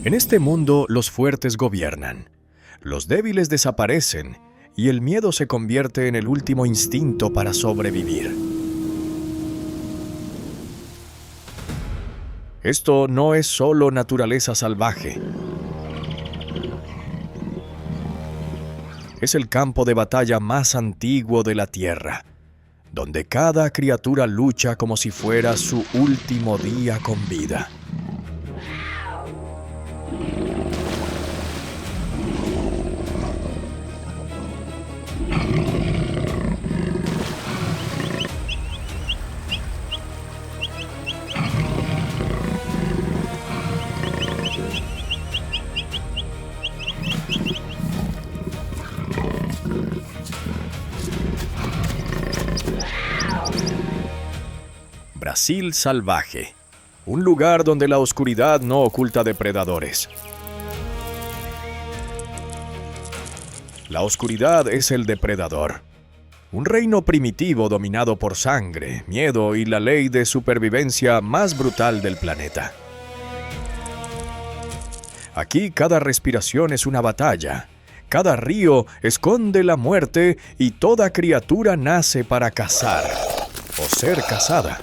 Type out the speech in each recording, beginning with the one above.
En este mundo los fuertes gobiernan, los débiles desaparecen y el miedo se convierte en el último instinto para sobrevivir. Esto no es solo naturaleza salvaje. Es el campo de batalla más antiguo de la Tierra, donde cada criatura lucha como si fuera su último día con vida. Brasil salvaje, un lugar donde la oscuridad no oculta depredadores. La oscuridad es el depredador, un reino primitivo dominado por sangre, miedo y la ley de supervivencia más brutal del planeta. Aquí cada respiración es una batalla, cada río esconde la muerte y toda criatura nace para cazar o ser cazada.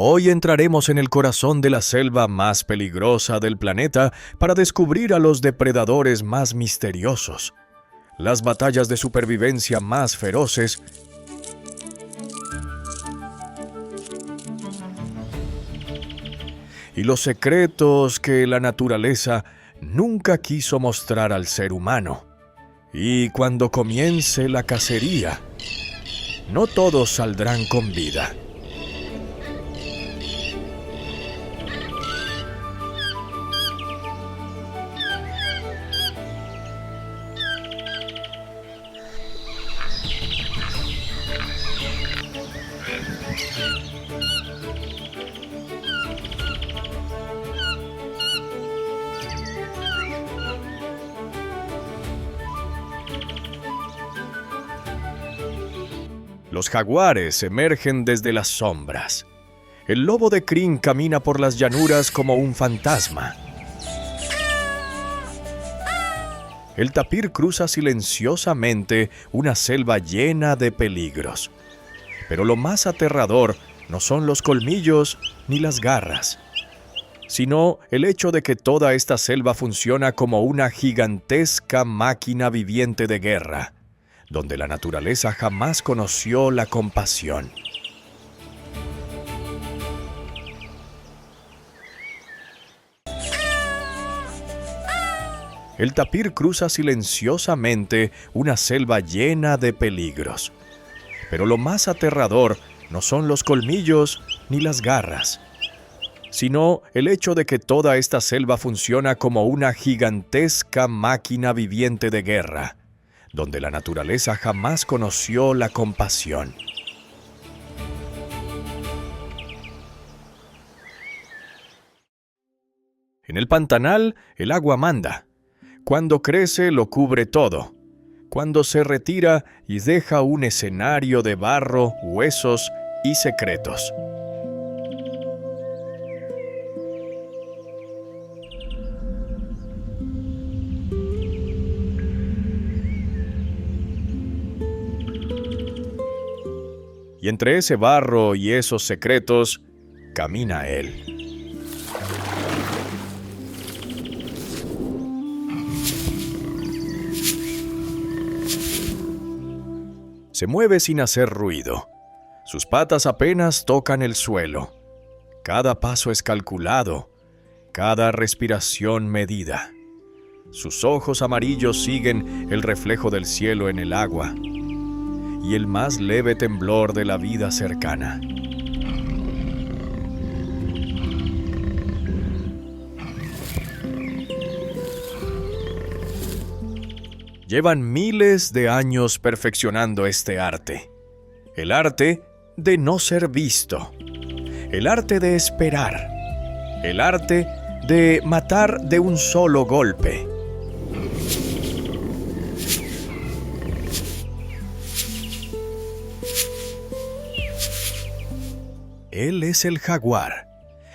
Hoy entraremos en el corazón de la selva más peligrosa del planeta para descubrir a los depredadores más misteriosos, las batallas de supervivencia más feroces y los secretos que la naturaleza nunca quiso mostrar al ser humano. Y cuando comience la cacería, no todos saldrán con vida. Los jaguares emergen desde las sombras. El lobo de crin camina por las llanuras como un fantasma. El tapir cruza silenciosamente una selva llena de peligros. Pero lo más aterrador no son los colmillos ni las garras, sino el hecho de que toda esta selva funciona como una gigantesca máquina viviente de guerra, donde la naturaleza jamás conoció la compasión. El tapir cruza silenciosamente una selva llena de peligros. Pero lo más aterrador no son los colmillos ni las garras, sino el hecho de que toda esta selva funciona como una gigantesca máquina viviente de guerra, donde la naturaleza jamás conoció la compasión. En el pantanal, el agua manda. Cuando crece, lo cubre todo. Cuando se retira y deja un escenario de barro, huesos y secretos. Y entre ese barro y esos secretos, camina él. Se mueve sin hacer ruido. Sus patas apenas tocan el suelo. Cada paso es calculado, cada respiración medida. Sus ojos amarillos siguen el reflejo del cielo en el agua y el más leve temblor de la vida cercana. Llevan miles de años perfeccionando este arte. El arte de no ser visto. El arte de esperar. El arte de matar de un solo golpe. Él es el jaguar,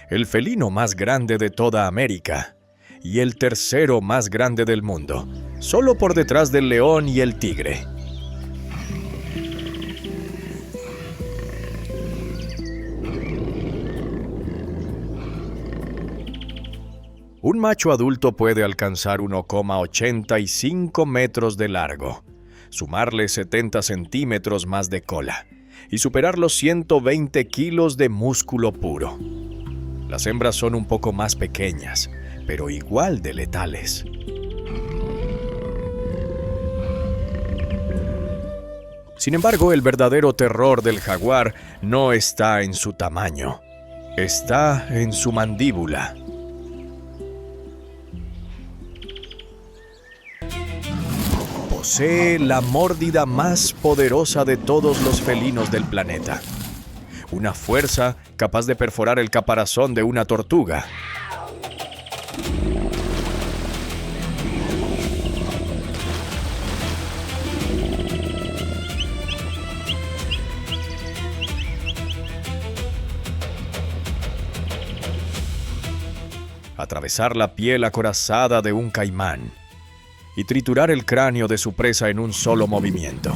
el felino más grande de toda América y el tercero más grande del mundo, solo por detrás del león y el tigre. Un macho adulto puede alcanzar 1,85 metros de largo, sumarle 70 centímetros más de cola y superar los 120 kilos de músculo puro. Las hembras son un poco más pequeñas, pero igual de letales. Sin embargo, el verdadero terror del jaguar no está en su tamaño, está en su mandíbula. Posee la mórdida más poderosa de todos los felinos del planeta. Una fuerza capaz de perforar el caparazón de una tortuga. Atravesar la piel acorazada de un caimán y triturar el cráneo de su presa en un solo movimiento.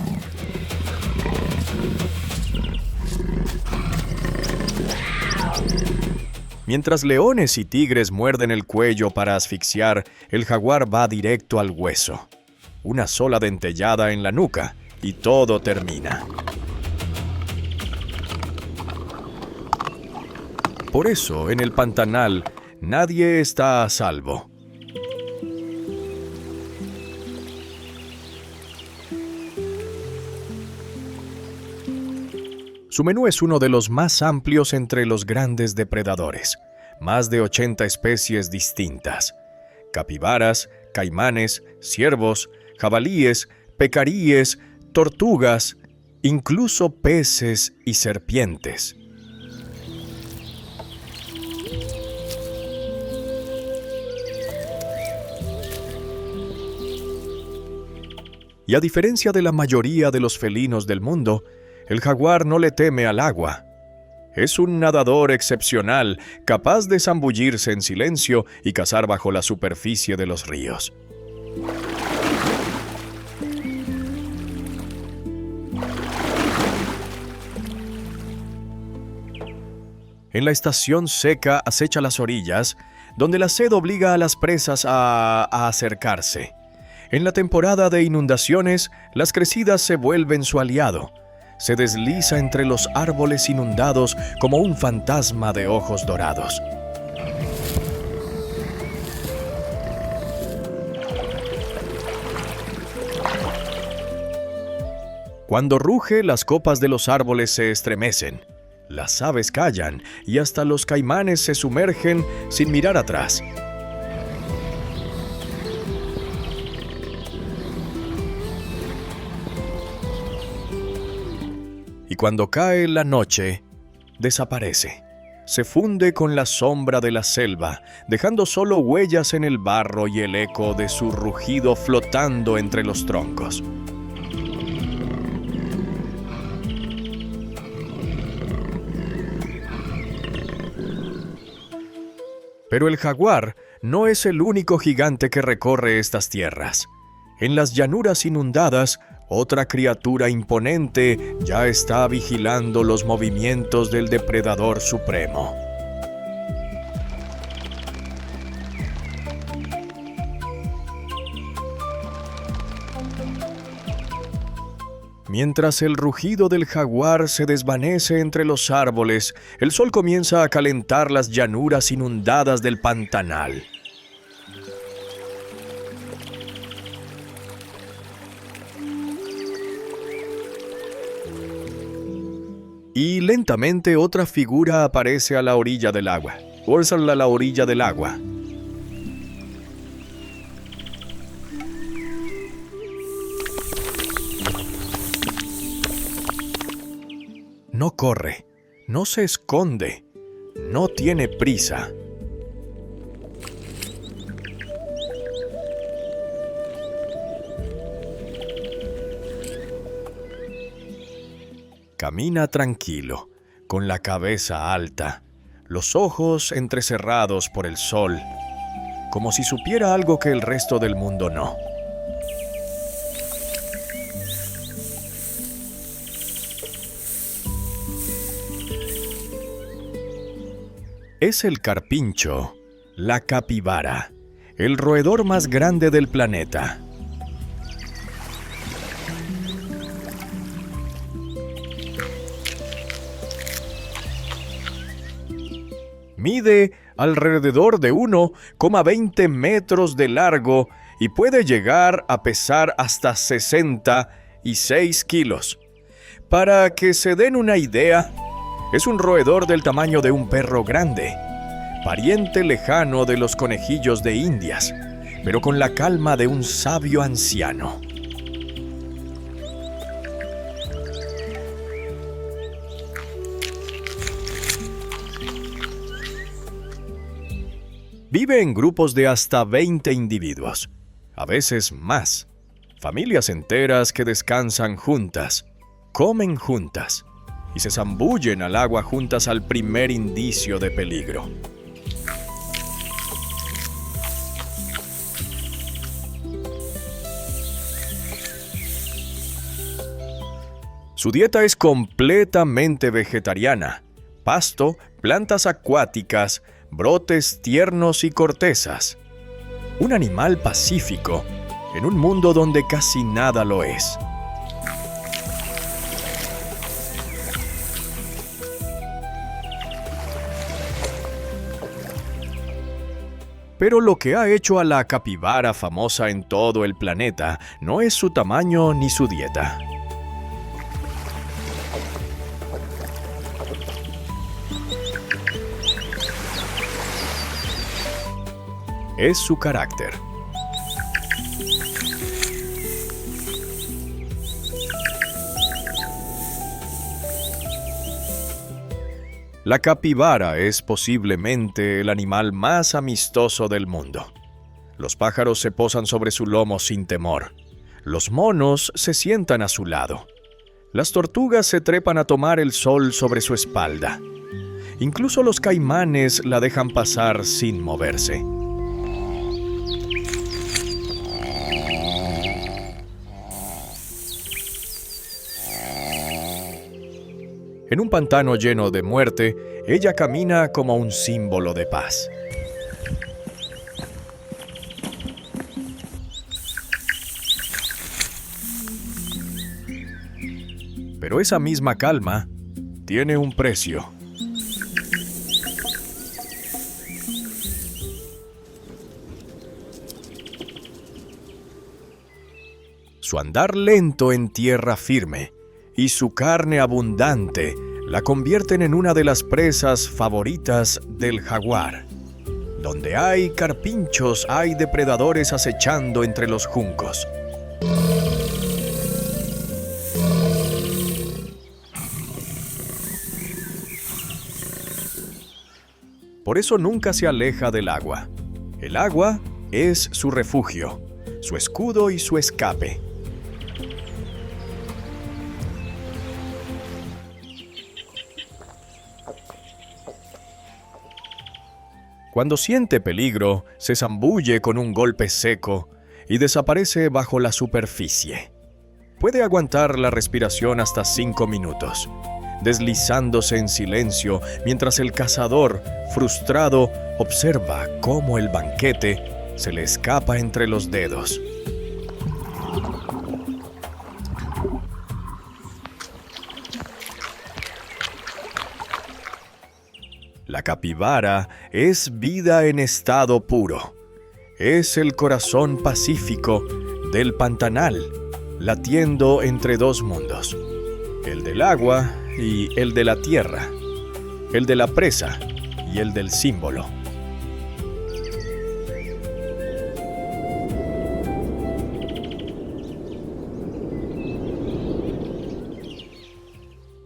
Mientras leones y tigres muerden el cuello para asfixiar, el jaguar va directo al hueso. Una sola dentellada en la nuca y todo termina. Por eso, en el Pantanal, nadie está a salvo. Su menú es uno de los más amplios entre los grandes depredadores. Más de 80 especies distintas. Capibaras, caimanes, ciervos, jabalíes, pecaríes, tortugas, incluso peces y serpientes. Y a diferencia de la mayoría de los felinos del mundo, el jaguar no le teme al agua. Es un nadador excepcional, capaz de zambullirse en silencio y cazar bajo la superficie de los ríos. En la estación seca acecha las orillas, donde la sed obliga a las presas a acercarse. En la temporada de inundaciones, las crecidas se vuelven su aliado. Se desliza entre los árboles inundados como un fantasma de ojos dorados. Cuando ruge, las copas de los árboles se estremecen. Las aves callan y hasta los caimanes se sumergen sin mirar atrás. Y cuando cae la noche, desaparece. Se funde con la sombra de la selva, dejando solo huellas en el barro y el eco de su rugido flotando entre los troncos. Pero el jaguar no es el único gigante que recorre estas tierras. En las llanuras inundadas, otra criatura imponente ya está vigilando los movimientos del depredador supremo. Mientras el rugido del jaguar se desvanece entre los árboles, el sol comienza a calentar las llanuras inundadas del Pantanal. Y lentamente otra figura aparece a la orilla del agua. Ursal a la orilla del agua. No corre, no se esconde, no tiene prisa. Camina tranquilo, con la cabeza alta, los ojos entrecerrados por el sol, como si supiera algo que el resto del mundo no. Es el carpincho, la capibara, el roedor más grande del planeta. Mide alrededor de 1,20 metros de largo y puede llegar a pesar hasta 66 kilos. Para que se den una idea, es un roedor del tamaño de un perro grande, pariente lejano de los conejillos de Indias, pero con la calma de un sabio anciano. Vive en grupos de hasta 20 individuos, a veces más. Familias enteras que descansan juntas, comen juntas y se zambullen al agua juntas al primer indicio de peligro. Su dieta es completamente vegetariana: pasto, plantas acuáticas, brotes tiernos y cortezas. Un animal pacífico en un mundo donde casi nada lo es. Pero lo que ha hecho a la capibara famosa en todo el planeta no es su tamaño ni su dieta. Es su carácter. La capibara es posiblemente el animal más amistoso del mundo. Los pájaros se posan sobre su lomo sin temor. Los monos se sientan a su lado. Las tortugas se trepan a tomar el sol sobre su espalda. Incluso los caimanes la dejan pasar sin moverse. En un pantano lleno de muerte, ella camina como un símbolo de paz. Pero esa misma calma tiene un precio. Su andar lento en tierra firme y su carne abundante la convierten en una de las presas favoritas del jaguar. Donde hay carpinchos, hay depredadores acechando entre los juncos. Por eso nunca se aleja del agua. El agua es su refugio, su escudo y su escape. Cuando siente peligro, se zambulle con un golpe seco y desaparece bajo la superficie. Puede aguantar la respiración hasta 5 minutos, deslizándose en silencio mientras el cazador, frustrado, observa cómo el banquete se le escapa entre los dedos. La capibara es vida en estado puro. Es el corazón pacífico del pantanal, latiendo entre dos mundos: el del agua y el de la tierra, el de la presa y el del símbolo.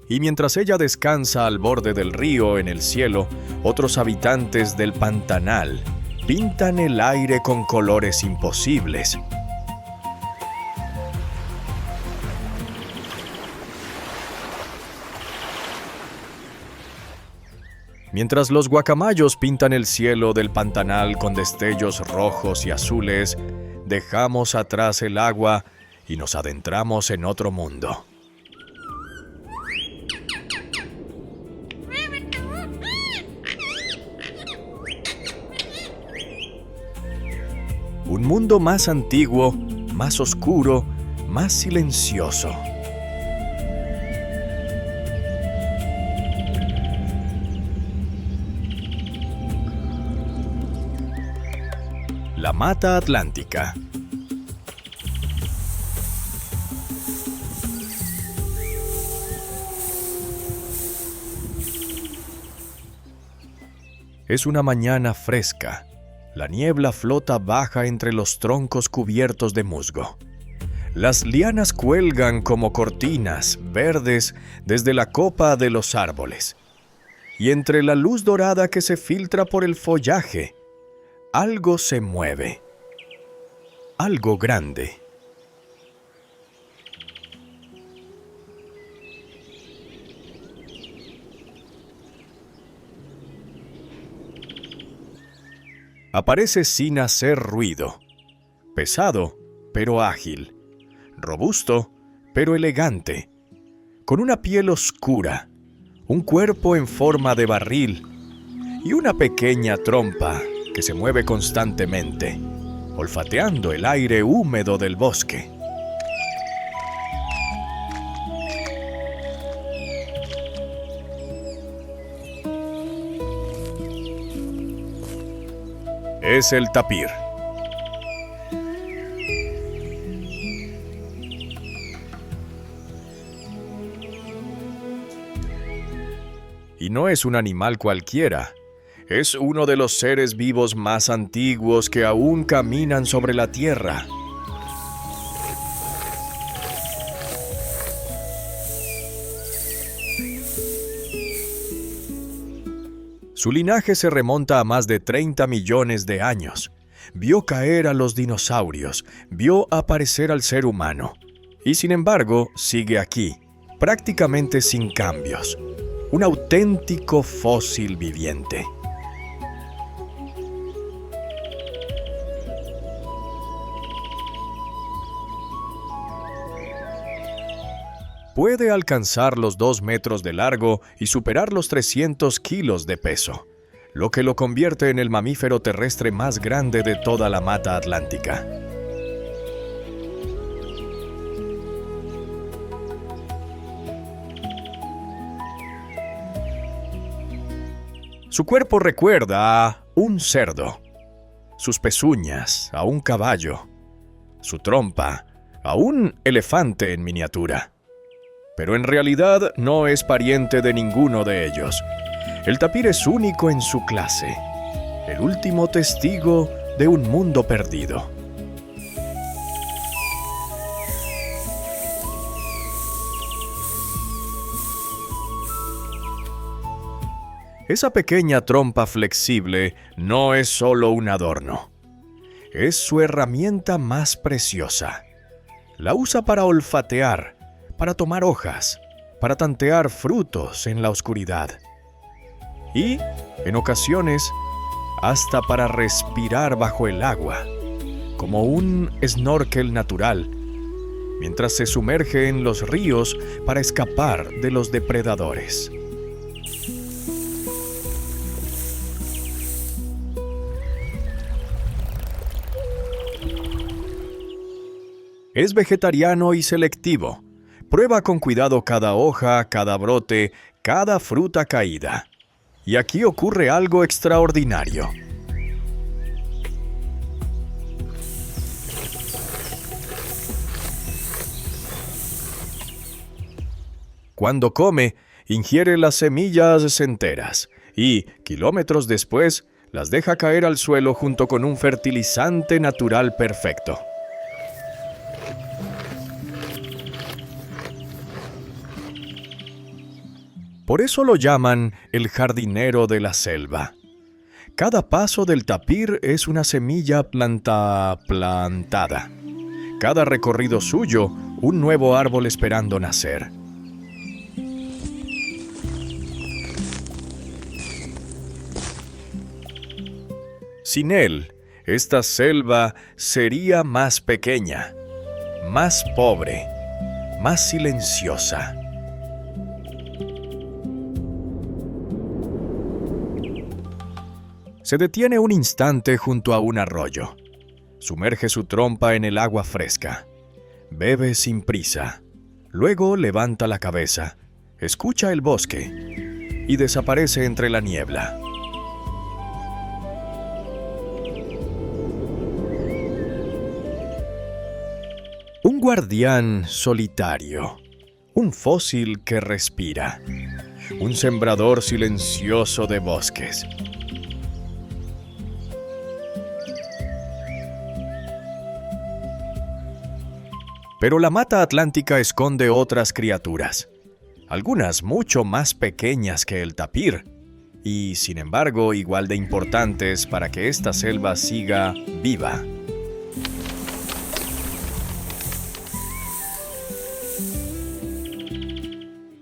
Y mientras ella descansa al borde del río en el cielo, otros habitantes del pantanal pintan el aire con colores imposibles. Mientras los guacamayos pintan el cielo del pantanal con destellos rojos y azules, dejamos atrás el agua y nos adentramos en otro mundo. Un mundo más antiguo, más oscuro, más silencioso. La Mata Atlántica. Es una mañana fresca. La niebla flota baja entre los troncos cubiertos de musgo. Las lianas cuelgan como cortinas verdes desde la copa de los árboles. Y entre la luz dorada que se filtra por el follaje, algo se mueve. Algo grande. Aparece sin hacer ruido. Pesado, pero ágil. Robusto, pero elegante. Con una piel oscura, un cuerpo en forma de barril y una pequeña trompa que se mueve constantemente, olfateando el aire húmedo del bosque. Es el tapir. Y no es un animal cualquiera. Es uno de los seres vivos más antiguos que aún caminan sobre la tierra. Su linaje se remonta a más de 30 millones de años. Vio caer a los dinosaurios, vio aparecer al ser humano. Y sin embargo, sigue aquí, prácticamente sin cambios. Un auténtico fósil viviente. Puede alcanzar los 2 metros de largo y superar los 300 kilos de peso, lo que lo convierte en el mamífero terrestre más grande de toda la Mata Atlántica. Su cuerpo recuerda a un cerdo, sus pezuñas a un caballo, su trompa a un elefante en miniatura. Pero en realidad no es pariente de ninguno de ellos. El tapir es único en su clase, el último testigo de un mundo perdido. Esa pequeña trompa flexible no es solo un adorno. Es su herramienta más preciosa. La usa para olfatear, para tomar hojas, para tantear frutos en la oscuridad. Y, en ocasiones, hasta para respirar bajo el agua, como un snorkel natural, mientras se sumerge en los ríos para escapar de los depredadores. Es vegetariano y selectivo. Prueba con cuidado cada hoja, cada brote, cada fruta caída. Y aquí ocurre algo extraordinario. Cuando come, ingiere las semillas enteras y, kilómetros después, las deja caer al suelo junto con un fertilizante natural perfecto. Por eso lo llaman el jardinero de la selva. Cada paso del tapir es una semilla plantada. Cada recorrido suyo, un nuevo árbol esperando nacer. Sin él, esta selva sería más pequeña, más pobre, más silenciosa. Se detiene un instante junto a un arroyo. Sumerge su trompa en el agua fresca. Bebe sin prisa. Luego levanta la cabeza, escucha el bosque y desaparece entre la niebla. Un guardián solitario, un fósil que respira, un sembrador silencioso de bosques. Pero la mata atlántica esconde otras criaturas, algunas mucho más pequeñas que el tapir, y sin embargo igual de importantes para que esta selva siga viva.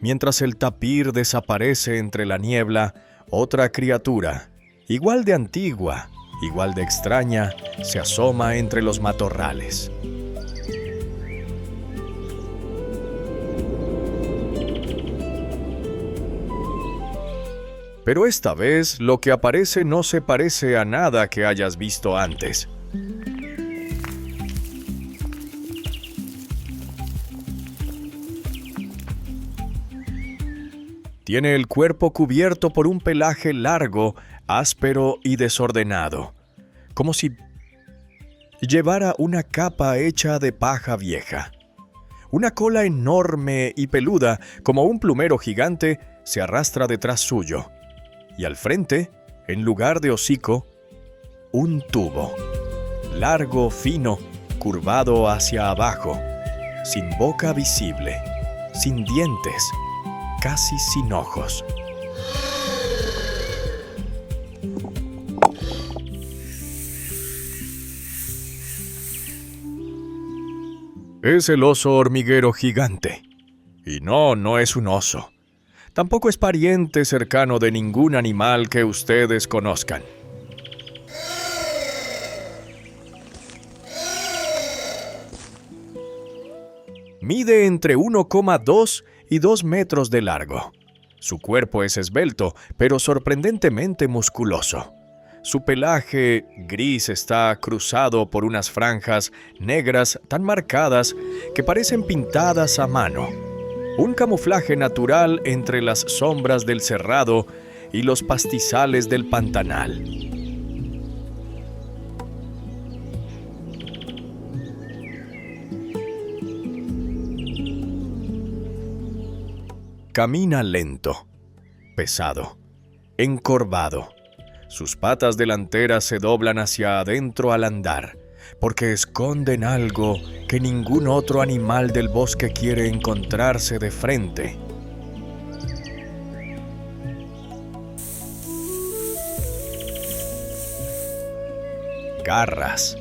Mientras el tapir desaparece entre la niebla, otra criatura, igual de antigua, igual de extraña, se asoma entre los matorrales. Pero esta vez lo que aparece no se parece a nada que hayas visto antes. Tiene el cuerpo cubierto por un pelaje largo, áspero y desordenado, como si llevara una capa hecha de paja vieja. Una cola enorme y peluda, como un plumero gigante, se arrastra detrás suyo. Y al frente, en lugar de hocico, un tubo, largo, fino, curvado hacia abajo, sin boca visible, sin dientes, casi sin ojos. Es el oso hormiguero gigante. Y no es un oso. Tampoco es pariente cercano de ningún animal que ustedes conozcan. Mide entre 1,2 y 2 metros de largo. Su cuerpo es esbelto, pero sorprendentemente musculoso. Su pelaje gris está cruzado por unas franjas negras tan marcadas que parecen pintadas a mano. Un camuflaje natural entre las sombras del cerrado y los pastizales del pantanal. Camina lento, pesado, encorvado. Sus patas delanteras se doblan hacia adentro al andar, porque esconden algo que ningún otro animal del bosque quiere encontrarse de frente. Garras.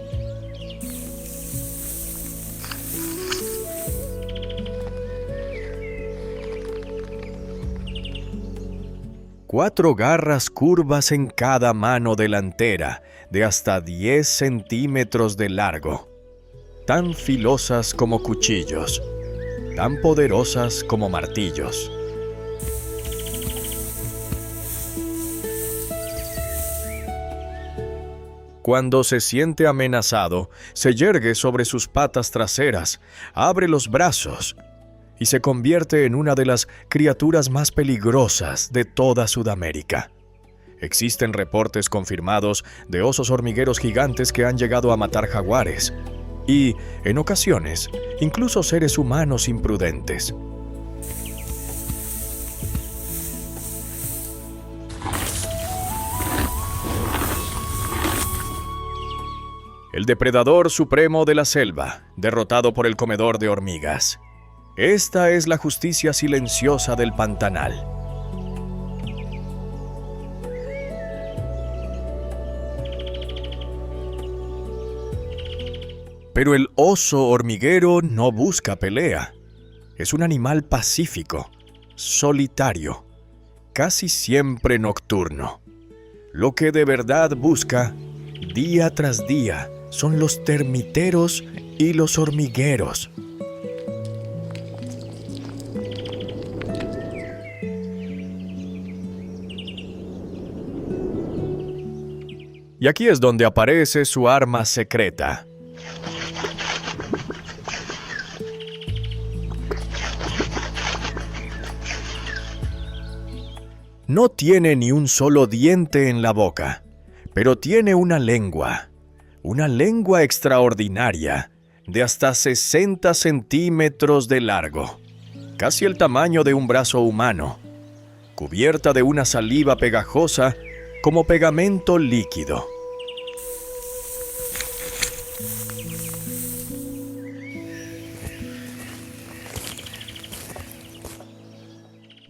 Cuatro garras curvas en cada mano delantera, de hasta 10 centímetros de largo, tan filosas como cuchillos, tan poderosas como martillos. Cuando se siente amenazado, se yergue sobre sus patas traseras, abre los brazos y se convierte en una de las criaturas más peligrosas de toda Sudamérica. Existen reportes confirmados de osos hormigueros gigantes que han llegado a matar jaguares y, en ocasiones, incluso seres humanos imprudentes. El depredador supremo de la selva, derrotado por el comedor de hormigas. Esta es la justicia silenciosa del pantanal. Pero el oso hormiguero no busca pelea. Es un animal pacífico, solitario, casi siempre nocturno. Lo que de verdad busca, día tras día, son los termiteros y los hormigueros. Y aquí es donde aparece su arma secreta. No tiene ni un solo diente en la boca, pero tiene una lengua extraordinaria, de hasta 60 centímetros de largo, casi el tamaño de un brazo humano, cubierta de una saliva pegajosa como pegamento líquido.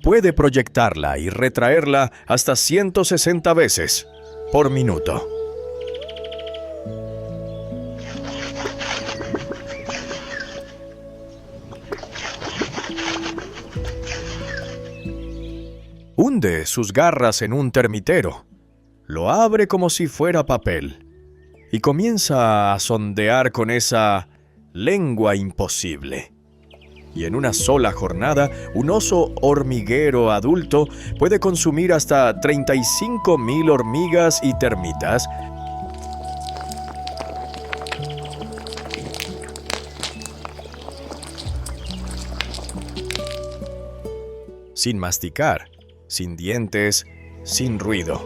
Puede proyectarla y retraerla hasta 160 veces por minuto. Hunde sus garras en un termitero, lo abre como si fuera papel y comienza a sondear con esa lengua imposible. Y en una sola jornada, un oso hormiguero adulto puede consumir hasta 35,000 hormigas y termitas, sin masticar, sin dientes, sin ruido.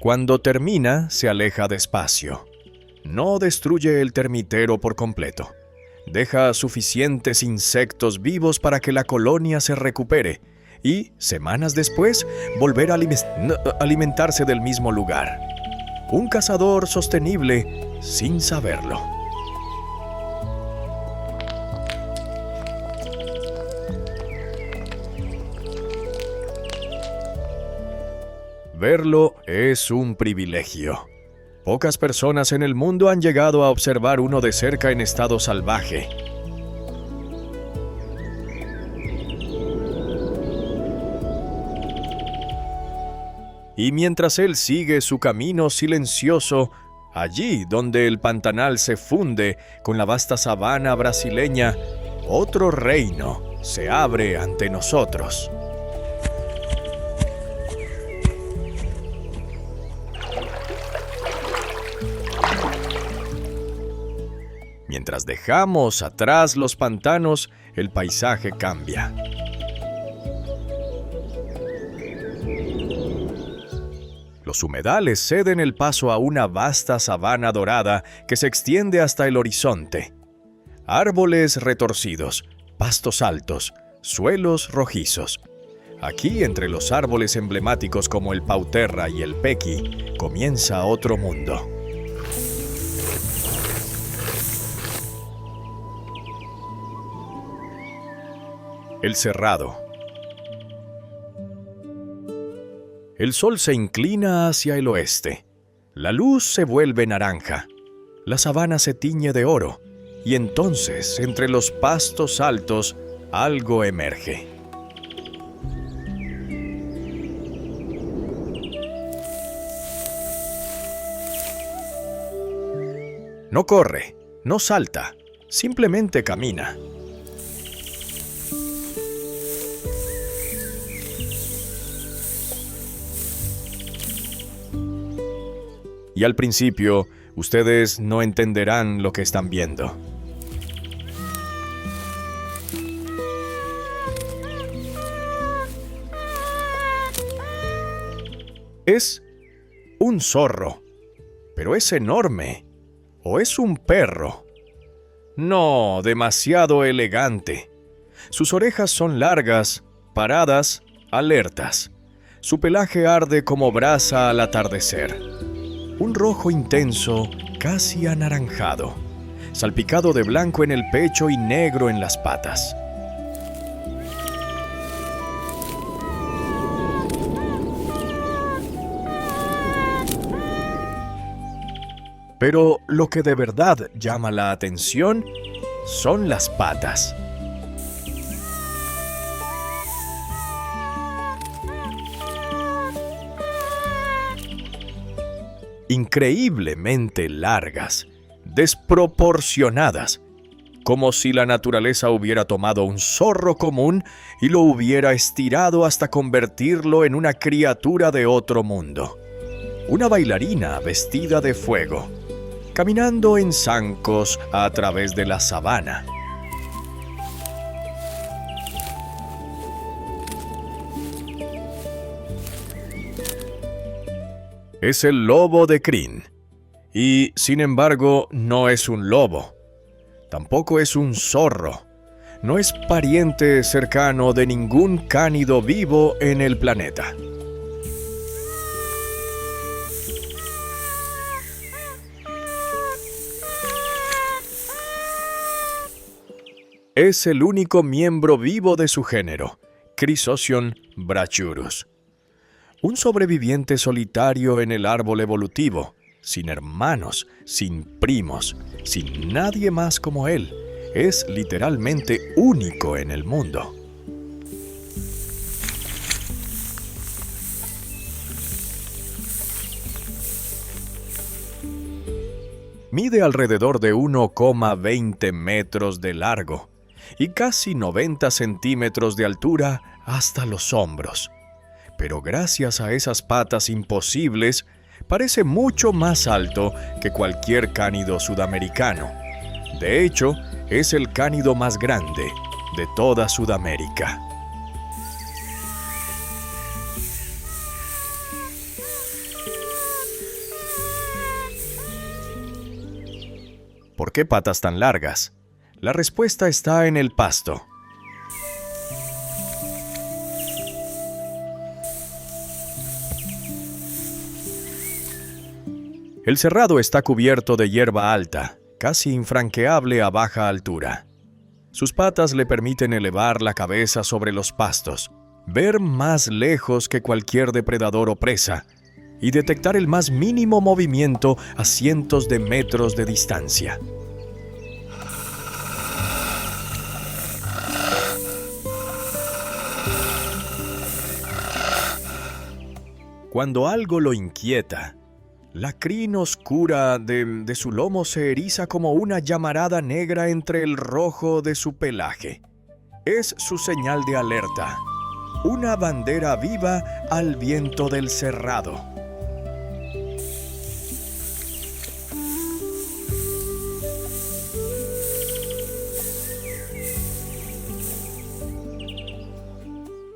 Cuando termina, se aleja despacio. No destruye el termitero por completo. Deja suficientes insectos vivos para que la colonia se recupere y, semanas después, volver a alimentarse del mismo lugar. Un cazador sostenible sin saberlo. Verlo es un privilegio. Pocas personas en el mundo han llegado a observar uno de cerca en estado salvaje. Y mientras él sigue su camino silencioso, allí donde el Pantanal se funde con la vasta sabana brasileña, otro reino se abre ante nosotros. Mientras dejamos atrás los pantanos, el paisaje cambia. Los humedales ceden el paso a una vasta sabana dorada que se extiende hasta el horizonte. Árboles retorcidos, pastos altos, suelos rojizos. Aquí, entre los árboles emblemáticos como el pauterra y el pequi, comienza otro mundo. El cerrado. El sol se inclina hacia el oeste. La luz se vuelve naranja. La sabana se tiñe de oro. Y entonces, entre los pastos altos, algo emerge. No corre, no salta, simplemente camina. Y al principio, ustedes no entenderán lo que están viendo. Es un zorro, pero es enorme. ¿O es un perro? No, demasiado elegante. Sus orejas son largas, paradas, alertas. Su pelaje arde como brasa al atardecer. Un rojo intenso, casi anaranjado, salpicado de blanco en el pecho y negro en las patas. Pero lo que de verdad llama la atención son las patas. increíblemente largas, desproporcionadas, como si la naturaleza hubiera tomado un zorro común y lo hubiera estirado hasta convertirlo en una criatura de otro mundo. Una bailarina vestida de fuego, caminando en zancos a través de la sabana. Es el lobo de crin, y sin embargo no es un lobo. Tampoco es un zorro. No es pariente cercano de ningún cánido vivo en el planeta. Es el único miembro vivo de su género, Chrysocion brachyurus. Un sobreviviente solitario en el árbol evolutivo, sin hermanos, sin primos, sin nadie más como él. Es literalmente único en el mundo. Mide alrededor de 1,20 metros de largo y casi 90 centímetros de altura hasta los hombros. Pero gracias a esas patas imposibles, parece mucho más alto que cualquier cánido sudamericano. De hecho, es el cánido más grande de toda Sudamérica. ¿Por qué patas tan largas? La respuesta está en el pasto. El cerrado está cubierto de hierba alta, casi infranqueable a baja altura. Sus patas le permiten elevar la cabeza sobre los pastos, ver más lejos que cualquier depredador o presa, y detectar el más mínimo movimiento a cientos de metros de distancia. Cuando algo lo inquieta, la crin oscura de su lomo se eriza como una llamarada negra entre el rojo de su pelaje. Es su señal de alerta, una bandera viva al viento del cerrado.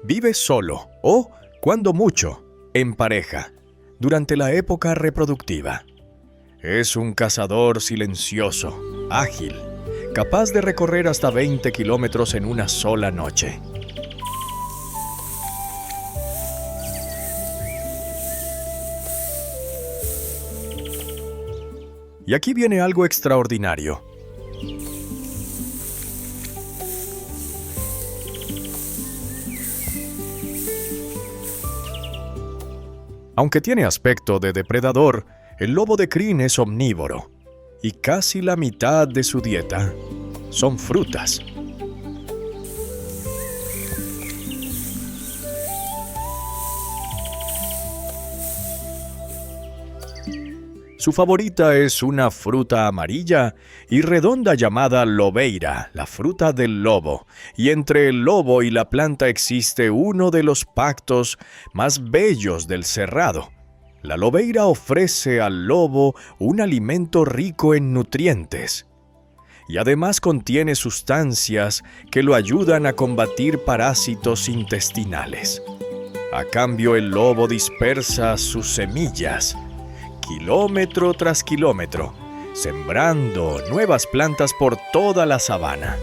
Vive solo o, cuando mucho, en pareja, durante la época reproductiva. Es un cazador silencioso, ágil, capaz de recorrer hasta 20 kilómetros en una sola noche. Y aquí viene algo extraordinario. Aunque tiene aspecto de depredador, el lobo de crin es omnívoro, y casi la mitad de su dieta son frutas. Su favorita es una fruta amarilla y redonda llamada lobeira, la fruta del lobo, y entre el lobo y la planta existe uno de los pactos más bellos del cerrado. La lobeira ofrece al lobo un alimento rico en nutrientes, y además contiene sustancias que lo ayudan a combatir parásitos intestinales. A cambio, el lobo dispersa sus semillas, kilómetro tras kilómetro, sembrando nuevas plantas por toda la sabana.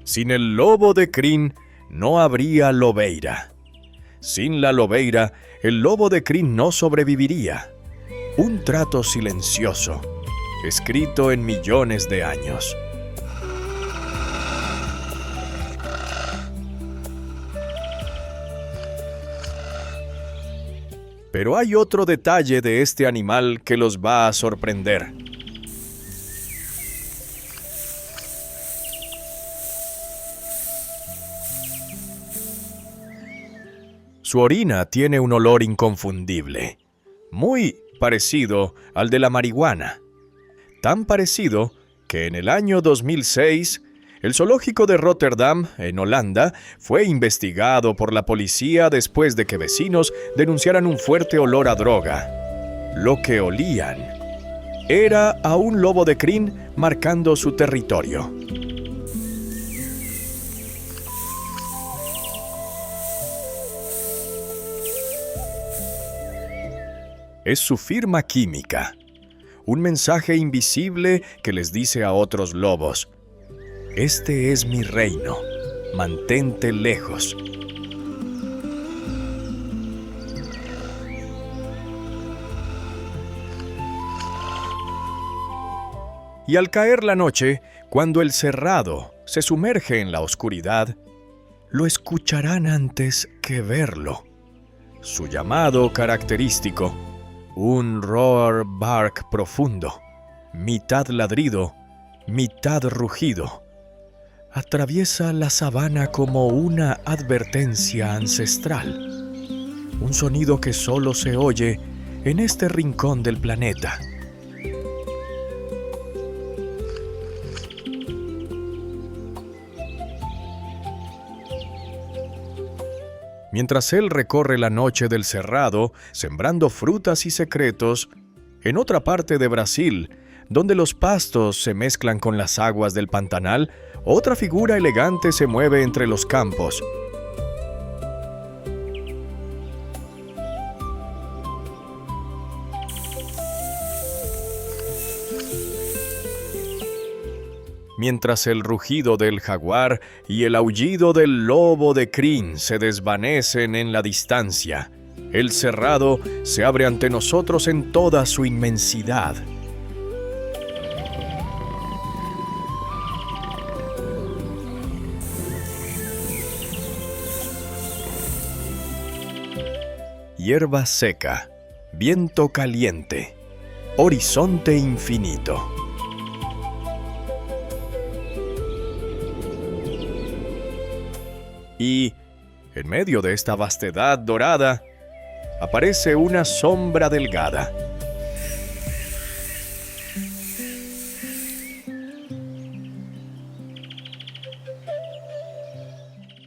Sin el lobo de crin no habría lobeira. Sin la lobeira, el lobo de crin no sobreviviría. Un trato silencioso, escrito en millones de años. Pero hay otro detalle de este animal que los va a sorprender. Su orina tiene un olor inconfundible, muy parecido al de la marihuana. Tan parecido que en el año 2006, el zoológico de Rotterdam, en Holanda, fue investigado por la policía después de que vecinos denunciaran un fuerte olor a droga. Lo que olían era a un lobo de crin marcando su territorio. Es su firma química, un mensaje invisible que les dice a otros lobos: este es mi reino, mantente lejos. Y al caer la noche, cuando el cerrado se sumerge en la oscuridad, lo escucharán antes que verlo. Su llamado característico, un roar bark profundo, mitad ladrido, mitad rugido, atraviesa la sabana como una advertencia ancestral. Un sonido que solo se oye en este rincón del planeta. Mientras él recorre la noche del cerrado, sembrando frutas y secretos, en otra parte de Brasil, donde los pastos se mezclan con las aguas del Pantanal, otra figura elegante se mueve entre los campos. Mientras el rugido del jaguar y el aullido del lobo de crin se desvanecen en la distancia, el cerrado se abre ante nosotros en toda su inmensidad. Hierba seca, viento caliente, horizonte infinito. Y, en medio de esta vastedad dorada, aparece una sombra delgada.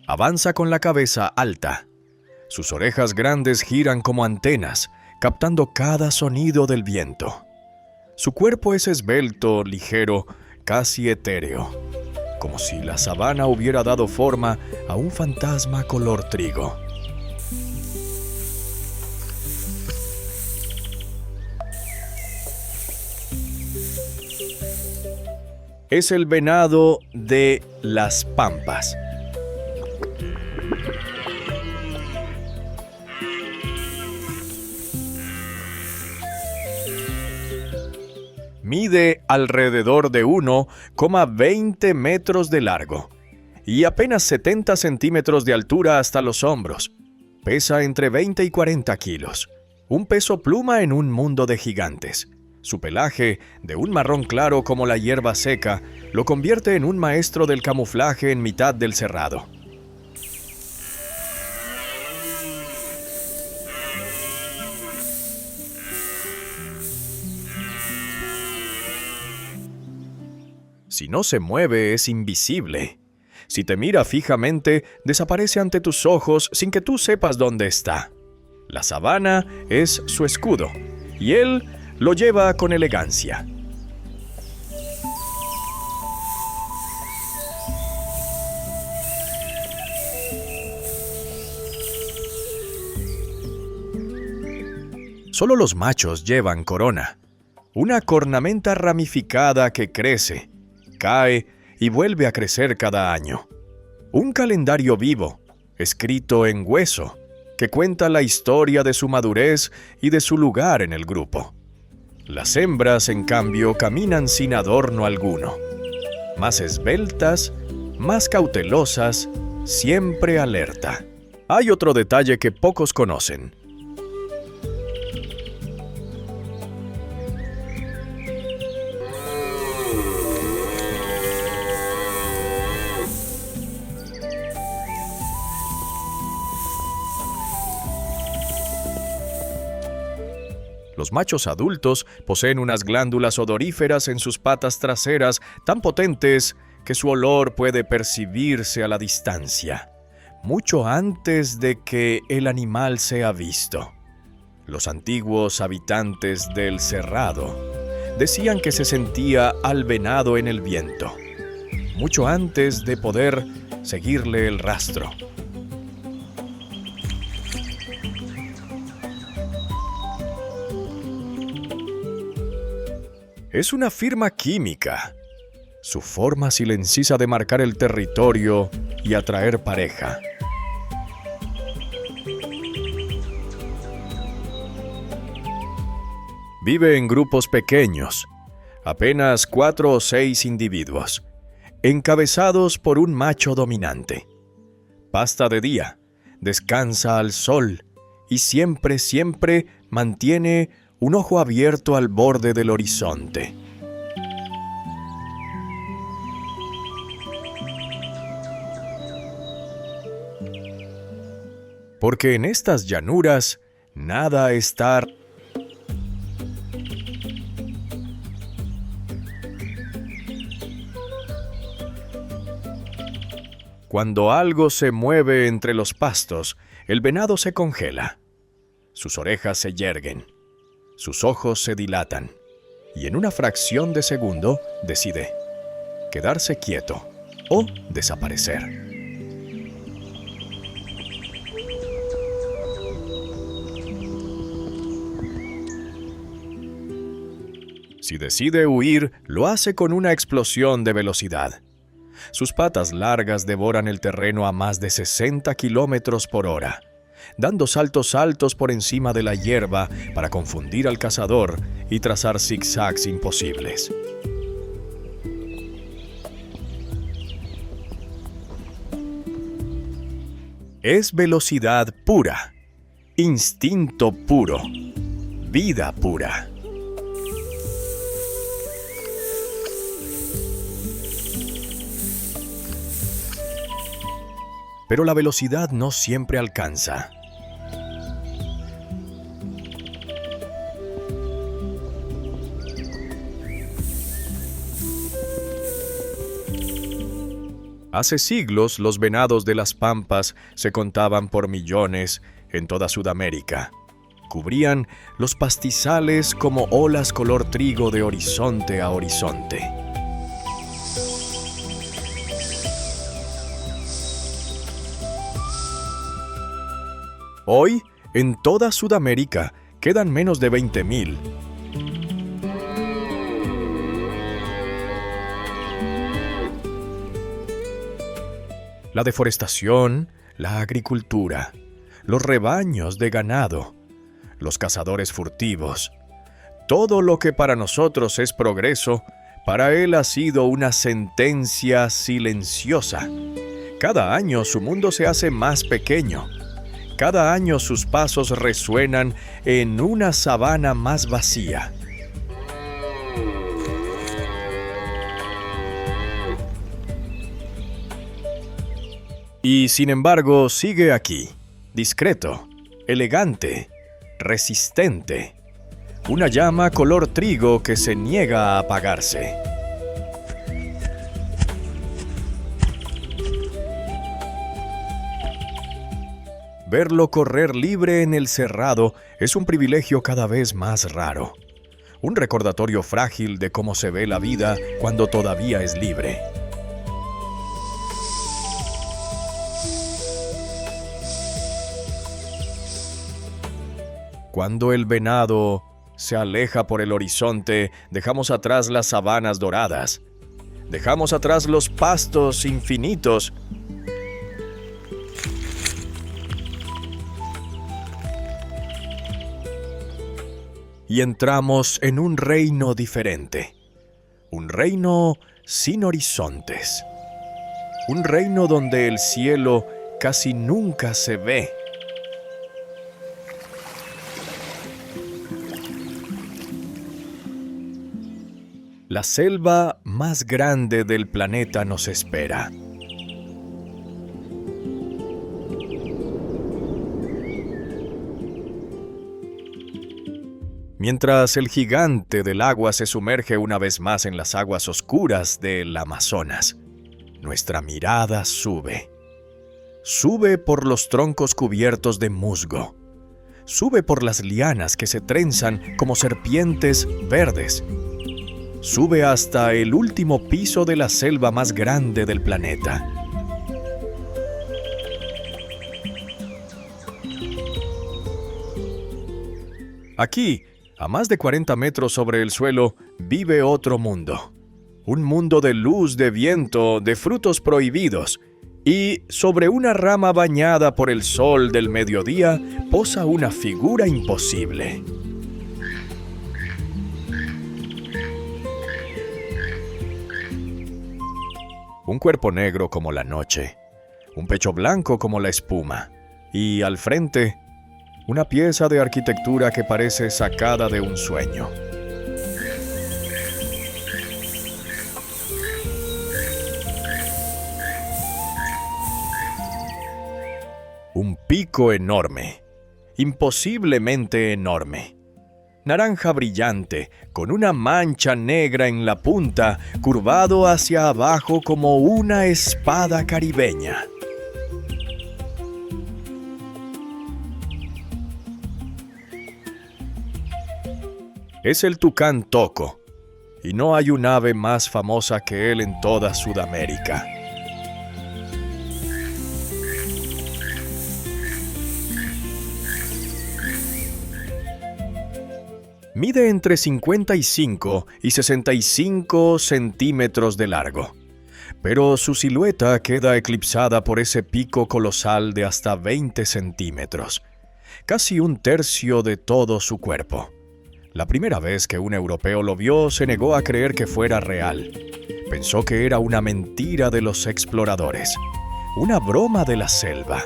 Avanza con la cabeza alta. Sus orejas grandes giran como antenas, captando cada sonido del viento. Su cuerpo es esbelto, ligero, casi etéreo, como si la sabana hubiera dado forma a un fantasma color trigo. Es el venado de las pampas. Mide alrededor de 1,20 metros de largo y apenas 70 centímetros de altura hasta los hombros. Pesa entre 20 y 40 kilos. Un peso pluma en un mundo de gigantes. Su pelaje, de un marrón claro como la hierba seca, lo convierte en un maestro del camuflaje en mitad del cerrado. Si no se mueve, es invisible. Si te mira fijamente, desaparece ante tus ojos sin que tú sepas dónde está. La sabana es su escudo, y él lo lleva con elegancia. Solo los machos llevan corona, una cornamenta ramificada que crece, cae y vuelve a crecer cada año. Un calendario vivo, escrito en hueso, que cuenta la historia de su madurez y de su lugar en el grupo. Las hembras, en cambio, caminan sin adorno alguno, más esbeltas, más cautelosas, siempre alerta. Hay otro detalle que pocos conocen. Los machos adultos poseen unas glándulas odoríferas en sus patas traseras tan potentes que su olor puede percibirse a la distancia, mucho antes de que el animal sea visto. Los antiguos habitantes del Cerrado decían que se sentía al venado en el viento, mucho antes de poder seguirle el rastro. Es una firma química, su forma silenciosa de marcar el territorio y atraer pareja. Vive en grupos pequeños, apenas 4 o 6 individuos, encabezados por un macho dominante. Pasta de día, descansa al sol y siempre mantiene un ojo abierto al borde del horizonte. Porque en estas llanuras nada está. Cuando algo se mueve entre los pastos, el venado se congela. Sus orejas se yerguen, sus ojos se dilatan, y en una fracción de segundo decide quedarse quieto o desaparecer. Si decide huir, lo hace con una explosión de velocidad. Sus patas largas devoran el terreno a más de 60 kilómetros por hora, dando saltos altos por encima de la hierba para confundir al cazador y trazar zigzags imposibles. Es velocidad pura, instinto puro, vida pura. Pero la velocidad no siempre alcanza. Hace siglos los venados de las pampas se contaban por millones en toda Sudamérica. Cubrían los pastizales como olas color trigo de horizonte a horizonte. Hoy, en toda Sudamérica, quedan menos de 20,000. La deforestación, la agricultura, los rebaños de ganado, los cazadores furtivos, todo lo que para nosotros es progreso, para él ha sido una sentencia silenciosa. Cada año su mundo se hace más pequeño. Cada año sus pasos resuenan en una sabana más vacía. Y sin embargo sigue aquí, discreto, elegante, resistente. Una llama color trigo que se niega a apagarse. Verlo correr libre en el cerrado es un privilegio cada vez más raro. Un recordatorio frágil de cómo se ve la vida cuando todavía es libre. Cuando el venado se aleja por el horizonte, dejamos atrás las sabanas doradas. Dejamos atrás los pastos infinitos. Y entramos en un reino diferente. Un reino sin horizontes. Un reino donde el cielo casi nunca se ve. La selva más grande del planeta nos espera. mientras el gigante del agua se sumerge una vez más en las aguas oscuras del Amazonas, nuestra mirada sube. Sube por los troncos cubiertos de musgo. Sube por las lianas que se trenzan como serpientes verdes. Sube hasta el último piso de la selva más grande del planeta. Aquí, a más de 40 metros sobre el suelo, vive otro mundo. Un mundo de luz, de viento, de frutos prohibidos. Y sobre una rama bañada por el sol del mediodía posa una figura imposible. Un cuerpo negro como la noche, un pecho blanco como la espuma, y al frente, una pieza de arquitectura que parece sacada de un sueño. Un pico enorme, imposiblemente enorme. Naranja brillante, con una mancha negra en la punta, curvado hacia abajo como una espada caribeña. Es el tucán toco, y no hay un ave más famosa que él en toda Sudamérica. Mide entre 55 y 65 centímetros de largo, pero su silueta queda eclipsada por ese pico colosal de hasta 20 centímetros, casi un tercio de todo su cuerpo. La primera vez que un europeo lo vio, se negó a creer que fuera real. Pensó que era una mentira de los exploradores, una broma de la selva.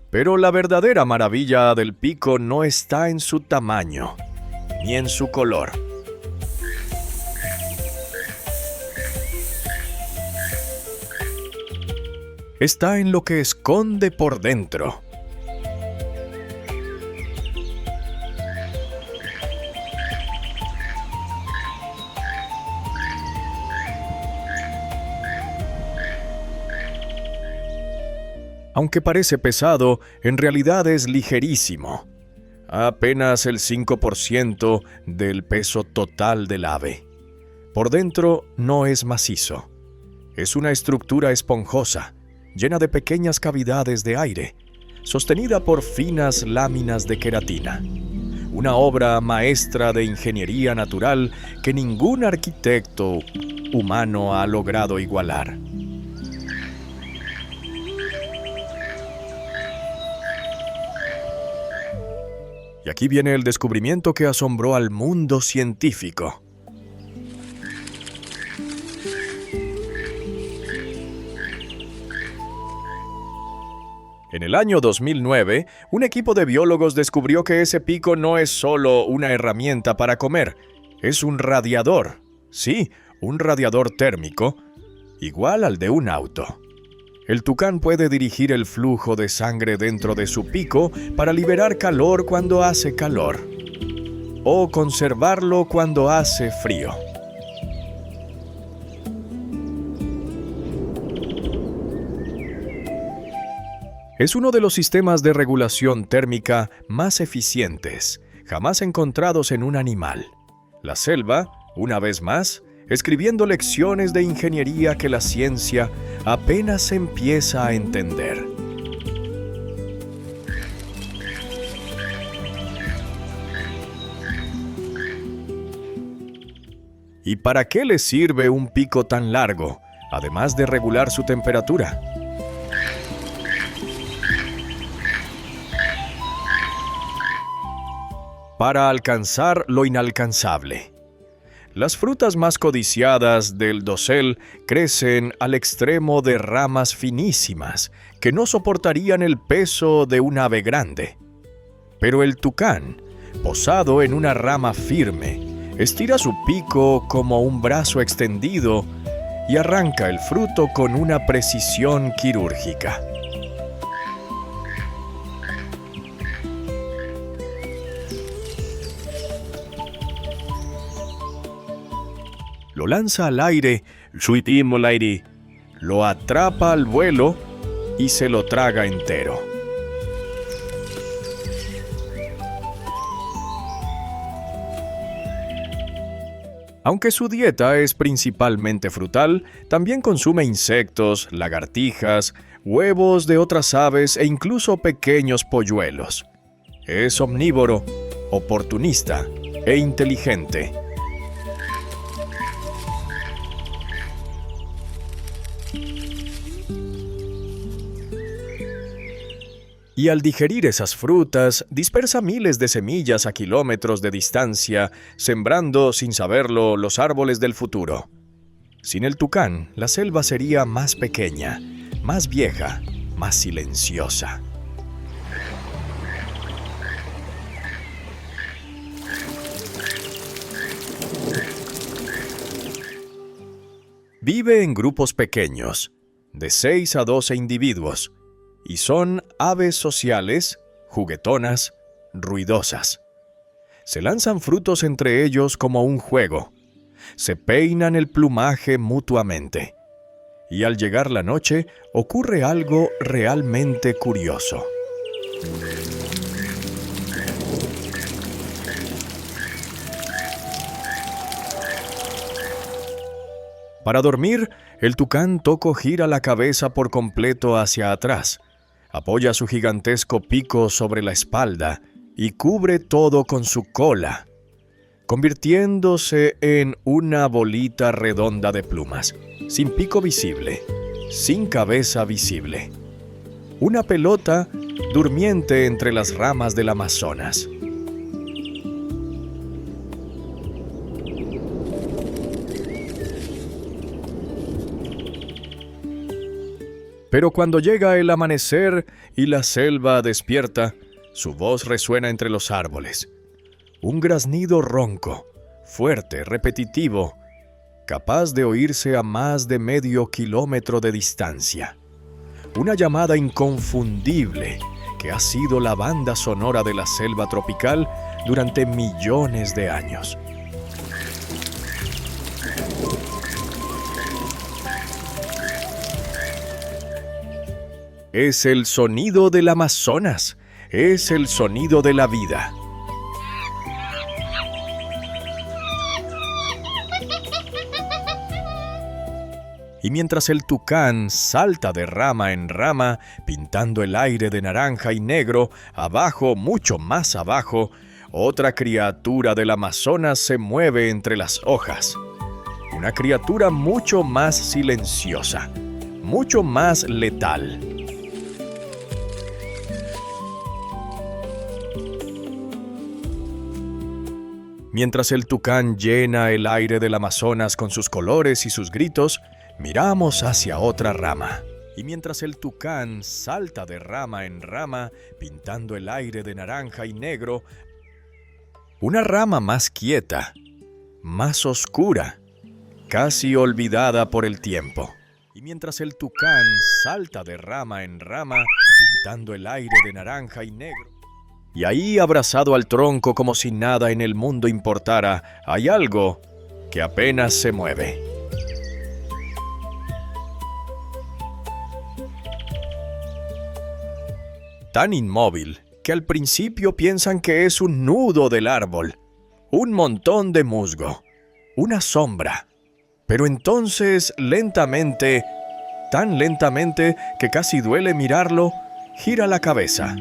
Pero la verdadera maravilla del pico no está en su tamaño, ni en su color. Está en lo que esconde por dentro. Aunque parece pesado, en realidad es ligerísimo. Apenas el 5% del peso total del ave. Por dentro no es macizo. Es una estructura esponjosa, llena de pequeñas cavidades de aire, sostenida por finas láminas de queratina. Una obra maestra de ingeniería natural que ningún arquitecto humano ha logrado igualar. Y aquí viene el descubrimiento que asombró al mundo científico. En el año 2009, un equipo de biólogos descubrió que ese pico no es solo una herramienta para comer, es un radiador. Sí, un radiador térmico, igual al de un auto. El tucán puede dirigir el flujo de sangre dentro de su pico para liberar calor cuando hace calor, o conservarlo cuando hace frío. Es uno de los sistemas de regulación térmica más eficientes, jamás encontrados en un animal. La selva, una vez más, escribiendo lecciones de ingeniería que la ciencia apenas empieza a entender. ¿Y para qué le sirve un pico tan largo, además de regular su temperatura? Para alcanzar lo inalcanzable. Las frutas más codiciadas del dosel crecen al extremo de ramas finísimas que no soportarían el peso de un ave grande. Pero el tucán, posado en una rama firme, estira su pico como un brazo extendido y arranca el fruto con una precisión quirúrgica. Lo lanza al aire, lo atrapa al vuelo y se lo traga entero. Aunque su dieta es principalmente frutal, también consume insectos, lagartijas, huevos de otras aves e incluso pequeños polluelos. Es omnívoro, oportunista e inteligente. Y al digerir esas frutas, dispersa miles de semillas a kilómetros de distancia, sembrando, sin saberlo, los árboles del futuro. Sin el tucán, la selva sería más pequeña, más vieja, más silenciosa. Vive en grupos pequeños, de 6 a 12 individuos, y son aves sociales, juguetonas, ruidosas. Se lanzan frutos entre ellos como un juego. Se peinan el plumaje mutuamente. Y al llegar la noche, ocurre algo realmente curioso. Para dormir, el tucán toco gira la cabeza por completo hacia atrás. Apoya su gigantesco pico sobre la espalda y cubre todo con su cola, convirtiéndose en una bolita redonda de plumas, sin pico visible, sin cabeza visible. Una pelota durmiente entre las ramas del Amazonas. Pero cuando llega el amanecer y la selva despierta, su voz resuena entre los árboles. Un graznido ronco, fuerte, repetitivo, capaz de oírse a más de medio kilómetro de distancia. Una llamada inconfundible que ha sido la banda sonora de la selva tropical durante millones de años. Es el sonido del Amazonas, es el sonido de la vida. Y mientras el tucán salta de rama en rama, pintando el aire de naranja y negro, abajo, mucho más abajo, otra criatura del Amazonas se mueve entre las hojas. Una criatura mucho más silenciosa, mucho más letal. Mientras el tucán llena el aire del Amazonas con sus colores y sus gritos, miramos hacia otra rama. Y mientras el tucán salta de rama en rama, pintando el aire de naranja y negro, una rama más quieta, más oscura, casi olvidada por el tiempo. Y mientras el tucán salta de rama en rama, pintando el aire de naranja y negro, y ahí, abrazado al tronco como si nada en el mundo importara, hay algo que apenas se mueve. Tan inmóvil que al principio piensan que es un nudo del árbol, un montón de musgo, una sombra. Pero entonces, lentamente, tan lentamente que casi duele mirarlo, gira la cabeza.